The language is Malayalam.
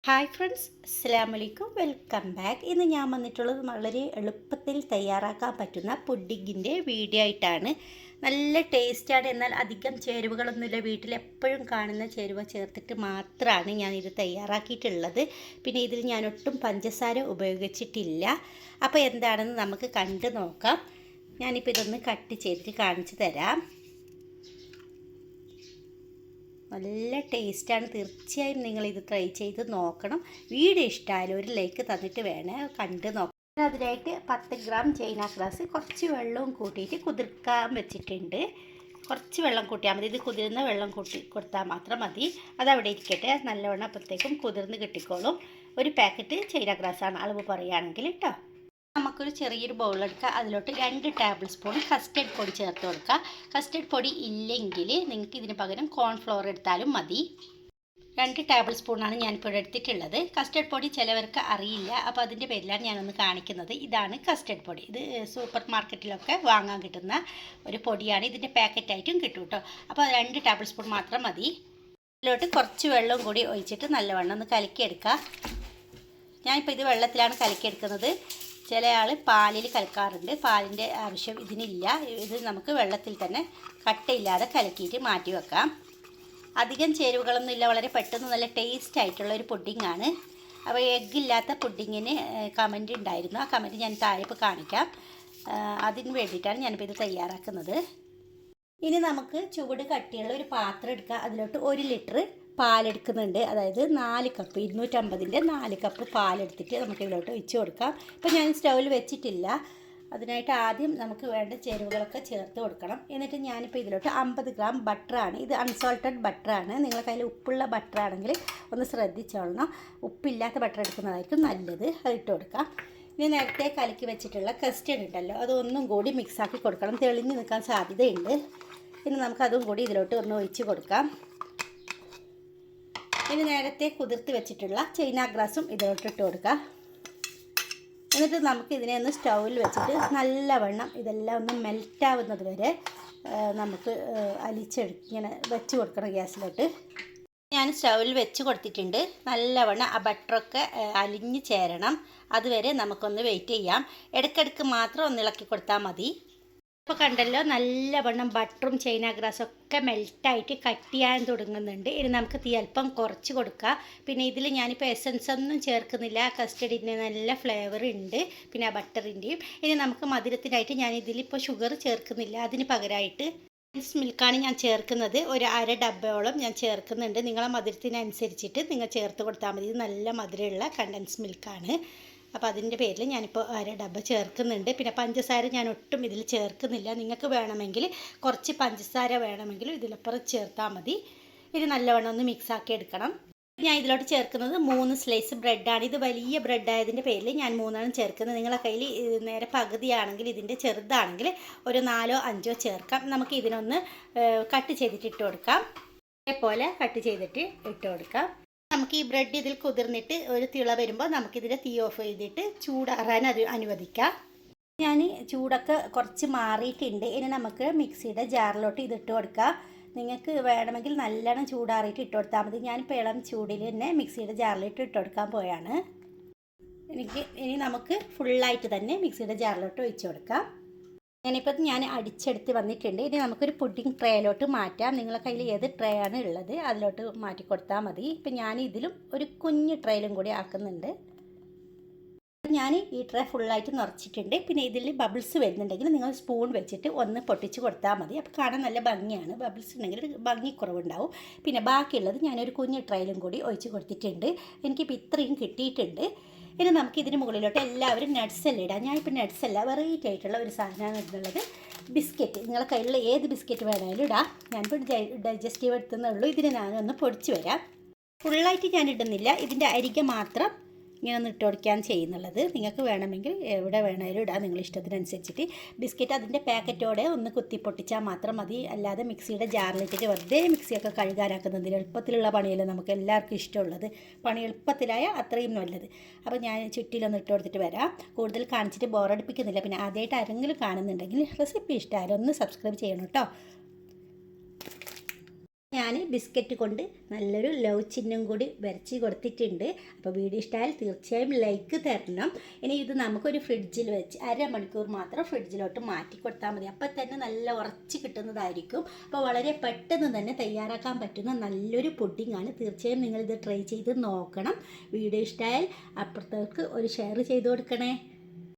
ഹായ് ഫ്രണ്ട്സ്, അസ്സലാമു അലൈക്കും. Welcome back. ഇന്ന് ഞാൻ വന്നിട്ടുള്ളത് വളരെ എളുപ്പത്തിൽ തയ്യാറാക്കാൻ പറ്റുന്ന പുഡിങ്ങിൻ്റെ വീഡിയോ ആയിട്ടാണ്. നല്ല ടേസ്റ്റാണ്. എന്നാൽ അധികം ചേരുവകളൊന്നുമില്ല. വീട്ടിൽ എപ്പോഴും കാണുന്ന ചേരുവ ചേർത്തിട്ട് മാത്രമാണ് ഞാനിത് തയ്യാറാക്കിയിട്ടുള്ളത്. പിന്നെ ഇതിൽ ഞാൻ ഒട്ടും പഞ്ചസാര ഉപയോഗിച്ചിട്ടില്ല. അപ്പോൾ എന്താണെന്ന് നമുക്ക് കണ്ടു നോക്കാം. ഞാനിപ്പോൾ ഇതൊന്ന് കട്ട് ചെയ്തിട്ട് കാണിച്ചു തരാം. നല്ല ടേസ്റ്റാണ്. തീർച്ചയായും നിങ്ങളിത് ട്രൈ ചെയ്ത് നോക്കണം. വീഡിയോ ഇഷ്ടമായാലും ഒരു ലൈക്ക് തന്നിട്ട് വേണേൽ കണ്ട് നോക്കാം. അതിനായിട്ട് 10 ഗ്രാം ചൈന ഗ്രാസ് കുറച്ച് വെള്ളവും കൂട്ടിയിട്ട് കുതിർക്കാൻ വെച്ചിട്ടുണ്ട്. കുറച്ച് വെള്ളം കൂട്ടിയാൽ മതി. ഇത് കുതിർന്ന വെള്ളം കൂട്ടി കൊടുത്താൽ മാത്രം മതി. അതവിടെ ഇരിക്കട്ടെ. നല്ലവണ്ണം അപ്പോഴത്തേക്കും കുതിർന്ന് കിട്ടിക്കോളും. ഒരു പാക്കറ്റ് ചൈന ഗ്രാസാണ് അളവ് പറയുകയാണെങ്കിൽ കേട്ടോ. നമുക്കൊരു ചെറിയൊരു ബൗൾ എടുക്കുക. അതിലോട്ട് 2 ടേബിൾ സ്പൂൺ കസ്റ്റർഡ് പൊടി ചേർത്ത് കൊടുക്കുക. കസ്റ്റർഡ് പൊടി ഇല്ലെങ്കിൽ നിങ്ങൾക്ക് ഇതിന് പകരം കോൺഫ്ലോർ എടുത്താലും മതി. 2 ടേബിൾ സ്പൂണാണ് ഞാനിപ്പോൾ എടുത്തിട്ടുള്ളത്. കസ്റ്റർഡ് പൊടി ചിലവർക്ക് അറിയില്ല, അപ്പോൾ അതിൻ്റെ പേരിലാണ് ഞാനൊന്ന് കാണിക്കുന്നത്. ഇതാണ് കസ്റ്റർഡ് പൊടി. ഇത് സൂപ്പർ മാർക്കറ്റിലൊക്കെ വാങ്ങാൻ കിട്ടുന്ന ഒരു പൊടിയാണ്. ഇതിൻ്റെ പാക്കറ്റായിട്ടും കിട്ടും കേട്ടോ. അപ്പോൾ 2 ടേബിൾ സ്പൂൺ മാത്രം മതി. ഇതിലോട്ട് കുറച്ച് വെള്ളം കൂടി ഒഴിച്ചിട്ട് നല്ലവണ്ണം ഒന്ന് കലക്കിയെടുക്കുക. ഞാനിപ്പോൾ ഇത് വെള്ളത്തിലാണ് കലക്കിയെടുക്കുന്നത്. ചില ആൾ പാലിൽ കലക്കാറുണ്ട്. പാലിൻ്റെ ആവശ്യം ഇതിനില്ല. ഇത് നമുക്ക് വെള്ളത്തിൽ തന്നെ കട്ടയില്ലാതെ കലക്കിയിട്ട് മാറ്റി വെക്കാം. അധികം ചേരുവകളൊന്നും ഇല്ല. വളരെ പെട്ടെന്ന് നല്ല ടേസ്റ്റ് ആയിട്ടുള്ളൊരു പുഡിങ്ങാണ്. അപ്പോൾ എഗ്ഗില്ലാത്ത പുഡിങ്ങിന് കമൻറ്റ് ഉണ്ടായിരുന്നു. ആ കമൻറ്റ് ഞാൻ താഴെ ഇപ്പോൾ കാണിക്കാം. അതിന് വേണ്ടിയിട്ടാണ് ഞാനിപ്പോൾ ഇത് തയ്യാറാക്കുന്നത്. ഇനി നമുക്ക് ചൂട് കട്ടിയുള്ള ഒരു പാത്രം എടുക്കുക. അതിലോട്ട് 1 ലിറ്റർ പാലെടുക്കുന്നുണ്ട്. അതായത് 4 കപ്പ് 250ൻ്റെ 4 കപ്പ് പാലെടുത്തിട്ട് നമുക്ക് ഇതിലോട്ട് ഒഴിച്ച് കൊടുക്കാം. ഇപ്പോൾ ഞാൻ സ്റ്റൗവിൽ വെച്ചിട്ടില്ല. അതിനായിട്ട് ആദ്യം നമുക്ക് വേണ്ട ചേരുവകളൊക്കെ ചേർത്ത് കൊടുക്കണം. എന്നിട്ട് ഞാനിപ്പോൾ ഇതിലോട്ട് 50 ഗ്രാം ബട്ടറാണ്. ഇത് അൺസോൾട്ടഡ് ബട്ടറാണ്. നിങ്ങളുടെ കയ്യിൽ ഉപ്പുള്ള ബട്ടറാണെങ്കിൽ ഒന്ന് ശ്രദ്ധിച്ചോളണം. ഉപ്പില്ലാത്ത ബട്ടർ എടുക്കുന്നതായിരിക്കും നല്ലത്. അത് ഇട്ട് കൊടുക്കാം. ഇനി നേരത്തെ കലക്കി വെച്ചിട്ടുള്ള കസ്റ്റർഡ് ഉണ്ടല്ലോ, അതൊന്നും കൂടി മിക്സാക്കി കൊടുക്കണം. തെളിഞ്ഞ് നിൽക്കാൻ സാധ്യതയുണ്ട്. ഇനി നമുക്കതും കൂടി ഇതിലോട്ട് ഒന്ന് ഒഴിച്ച് കൊടുക്കാം. ഇനി നേരത്തെ കുതിർത്ത് വെച്ചിട്ടുള്ള ചൈന ഗ്രാസും ഇതിലോട്ട് ഇട്ട് കൊടുക്കുക. എന്നിട്ട് നമുക്ക് ഇതിനെ ഒന്ന് സ്റ്റൗവിൽ വെച്ചിട്ട് നല്ലവണ്ണം ഇതെല്ലാം ഒന്ന് മെൽറ്റാവുന്നത് വരെ നമുക്ക് ഇങ്ങനെ വെച്ച് കൊടുക്കണം ഗ്യാസിലോട്ട്. ഞാൻ സ്റ്റൗവിൽ വെച്ച് കൊടുത്തിട്ടുണ്ട്. നല്ലവണ്ണം ആ ബട്ടറൊക്കെ അലിഞ്ഞ് ചേരണം. അതുവരെ നമുക്കൊന്ന് വെയിറ്റ് ചെയ്യാം. ഇടയ്ക്കിടയ്ക്ക് മാത്രം ഒന്ന് ഇളക്കി കൊടുത്താൽ മതി. ഇപ്പോൾ കണ്ടല്ലോ, നല്ലവണ്ണം ബട്ടറും ചൈന ഗ്രാസും ഒക്കെ മെൽറ്റായിട്ട് കട്ടിയാൻ തുടങ്ങുന്നുണ്ട്. ഇനി നമുക്ക് തീ അല്പം കുറച്ച് കൊടുക്കുക. പിന്നെ ഇതിൽ ഞാനിപ്പോൾ എസൻസ് ഒന്നും ചേർക്കുന്നില്ല. കസ്റ്റർഡിൻ്റെ നല്ല ഫ്ലേവർ ഉണ്ട്, പിന്നെ ആ ബട്ടറിൻ്റെയും. ഇനി നമുക്ക് മധുരത്തിനായിട്ട് ഞാൻ ഇതിലിപ്പോൾ ഷുഗർ ചേർക്കുന്നില്ല. അതിന് പകരമായിട്ട് മിൽക്കാണ് ഞാൻ ചേർക്കുന്നത്. ഒരു 1/2 ഡബ്ബയോളം ഞാൻ ചേർക്കുന്നുണ്ട്. നിങ്ങളെ മധുരത്തിനനുസരിച്ചിട്ട് നിങ്ങൾ ചേർത്ത് കൊടുത്താൽ മതി. ഇത് നല്ല മധുരമുള്ള കണ്ടൻസ് മിൽക്കാണ്. അപ്പോൾ അതിൻ്റെ പേരിൽ ഞാനിപ്പോൾ 1/2 ഡബ്ബ ചേർക്കുന്നുണ്ട്. പിന്നെ പഞ്ചസാര ഞാൻ ഒട്ടും ഇതിൽ ചേർക്കുന്നില്ല. നിങ്ങൾക്ക് വേണമെങ്കിൽ കുറച്ച് പഞ്ചസാര വേണമെങ്കിൽ ഇതിലപ്പുറം ചേർത്താൽ മതി. ഇത് നല്ലവണ്ണം ഒന്ന് മിക്സാക്കി എടുക്കണം. ഞാൻ ഇതിലോട്ട് ചേർക്കുന്നത് 3 സ്ലൈസ് ബ്രെഡാണ്. ഇത് വലിയ ബ്രെഡായതിൻ്റെ പേരിൽ ഞാൻ 3 ചേർക്കുന്നത്. നിങ്ങളുടെ കയ്യിൽ നേരെ പകുതിയാണെങ്കിൽ, ഇതിൻ്റെ ചെറുതാണെങ്കിൽ ഒരു 4 5 ചേർക്കാം. നമുക്ക് ഇതിനൊന്ന് കട്ട് ചെയ്തിട്ട് ഇട്ട് കൊടുക്കാം. ഇതേപോലെ കട്ട് ചെയ്തിട്ട് ഇട്ട് കൊടുക്കാം. നമുക്ക് ഈ ബ്രെഡ് ഇതിൽ കുതിർന്നിട്ട് ഒരു തിള വരുമ്പോൾ നമുക്കിതിൻ്റെ തീ ഓഫ് ചെയ്തിട്ട് ചൂടാറാൻ അനുവദിക്കാം. ഞാൻ ചൂടൊക്കെ കുറച്ച് മാറിയിട്ടുണ്ട്. ഇനി നമുക്ക് മിക്സിയുടെ ജാറിലോട്ട് ഇതിട്ട് കൊടുക്കാം. നിങ്ങൾക്ക് വേണമെങ്കിൽ നല്ലോണം ചൂടാറിയിട്ട് ഇട്ട് കൊടുത്താൽ മതി. ഞാനിപ്പോൾ ഇളം ചൂടിൽ തന്നെ മിക്സിയുടെ ജാറിലിട്ട് ഇട്ട് കൊടുക്കാൻ പോയാണ്. ഇനി നമുക്ക് ഫുള്ളായിട്ട് തന്നെ മിക്സിയുടെ ജാറിലോട്ട് ഒഴിച്ചു കൊടുക്കാം. ഞാൻ അടിച്ചെടുത്ത് വന്നിട്ടുണ്ട്. ഇനി നമുക്കൊരു പുഡിംഗ് ട്രേയിലോട്ട് മാറ്റാം. നിങ്ങളുടെ കയ്യിൽ ഏത് ട്രേ ആണ് ഉള്ളത് അതിലോട്ട് മാറ്റി കൊടുത്താൽ മതി. ഇപ്പം ഞാൻ ഇതിലും ഒരു കുഞ്ഞ് ട്രേയിലും കൂടി ആക്കുന്നുണ്ട്. ഞാൻ ഈ ട്രേ ഫുള്ളായിട്ട് നിറച്ചിട്ടുണ്ട്. പിന്നെ ഇതിൽ ബബിൾസ് വരുന്നുണ്ടെങ്കിൽ നിങ്ങൾ സ്പൂൺ വെച്ചിട്ട് ഒന്ന് പൊട്ടിച്ച് കൊടുത്താൽ മതി. അപ്പോൾ കാണാൻ നല്ല ഭംഗിയാണ്. ബബിൾസ് ഉണ്ടെങ്കിൽ ഭംഗി കുറവുണ്ടാവും. പിന്നെ ബാക്കിയുള്ളത് ഞാനൊരു കുഞ്ഞ് ട്രേയിലും കൂടി ഒഴിച്ച് കൊടുത്തിട്ടുണ്ട്. എനിക്കിപ്പോൾ ഇത്രയും കിട്ടിയിട്ടുണ്ട്. ഇനി നമുക്ക് ഇതിന് മുകളിലോട്ട് എല്ലാവരും നട്ട്സ് എല്ലാം ഇടാം. ഞാനിപ്പോൾ നട്ട്സ് അല്ല, വെറൈറ്റി ആയിട്ടുള്ള ഒരു സാധനമാണ് ഇടുന്നുള്ളത്. ബിസ്ക്കറ്റ്, നിങ്ങളുടെ കയ്യിലുള്ള ഏത് ബിസ്ക്കറ്റ് വേണമെങ്കിലും ഇടാം. ഞാനിപ്പോൾ ഡൈജസ്റ്റീവ് എടുത്തുന്നേ ഉള്ളൂ. ഇതിന് ഞാനൊന്ന് പൊടിച്ച് വരാം. ഫുള്ളായിട്ട് ഞാൻ ഇടുന്നില്ല. ഇതിൻ്റെ അരികെ മാത്രം ഇങ്ങനെ ഒന്ന് ഇട്ട് കൊടുക്കുകയാണ് ചെയ്യുന്നുള്ളത്. നിങ്ങൾക്ക് വേണമെങ്കിൽ എവിടെ വേണമെങ്കിലും ഇടാം, നിങ്ങളുടെ ഇഷ്ടത്തിനനുസരിച്ചിട്ട്. ബിസ്ക്കറ്റ് അതിൻ്റെ പാക്കറ്റോടെ ഒന്ന് കുത്തി പൊട്ടിച്ചാൽ മാത്രം മതി. അല്ലാതെ മിക്സിയുടെ ജാറിലിട്ടിട്ട് വെറുതെ മിക്സിയൊക്കെ കഴുകാനാക്കുന്നതിന് എളുപ്പത്തിലുള്ള പണിയല്ലേ നമുക്ക് എല്ലാവർക്കും ഇഷ്ടമുള്ളത്. പണി എളുപ്പത്തിലായ അത്രയും നല്ലത്. അപ്പോൾ ഞാൻ ചുറ്റിലൊന്ന് ഇട്ട് കൊടുത്തിട്ട് വരാം. കൂടുതൽ കാണിച്ചിട്ട് ബോറടിപ്പിക്കുന്നില്ല. പിന്നെ ആദ്യമായിട്ട് ആരെങ്കിലും കാണുന്നുണ്ടെങ്കിൽ റെസിപ്പി ഇഷ്ടമായാലും ഒന്ന് സബ്സ്ക്രൈബ് ചെയ്യണം കേട്ടോ. ഞാൻ ബിസ്ക്കറ്റ് കൊണ്ട് നല്ലൊരു ലവ് ചിഹ്നം കൂടി വരച്ച് കൊടുത്തിട്ടുണ്ട്. അപ്പോൾ വീഡിയോ ഇഷ്ടമായാൽ തീർച്ചയായും ലൈക്ക് തരണം. ഇനി ഇത് നമുക്കൊരു ഫ്രിഡ്ജിൽ വെച്ച് 1/2 മണിക്കൂർ മാത്രം ഫ്രിഡ്ജിലോട്ട് മാറ്റി കൊടുത്താൽ മതി. അപ്പോൾ തന്നെ നല്ല ഉറച്ച് കിട്ടുന്നതായിരിക്കും. അപ്പോൾ വളരെ പെട്ടെന്ന് തന്നെ തയ്യാറാക്കാൻ പറ്റുന്ന നല്ലൊരു പുഡിങ്ങാണ്. തീർച്ചയായും നിങ്ങളിത് ട്രൈ ചെയ്ത് നോക്കണം. വീഡിയോ ഇഷ്ടമായാൽ അപ്പുറത്തേക്ക് ഒരു ഷെയർ ചെയ്ത് കൊടുക്കണേ.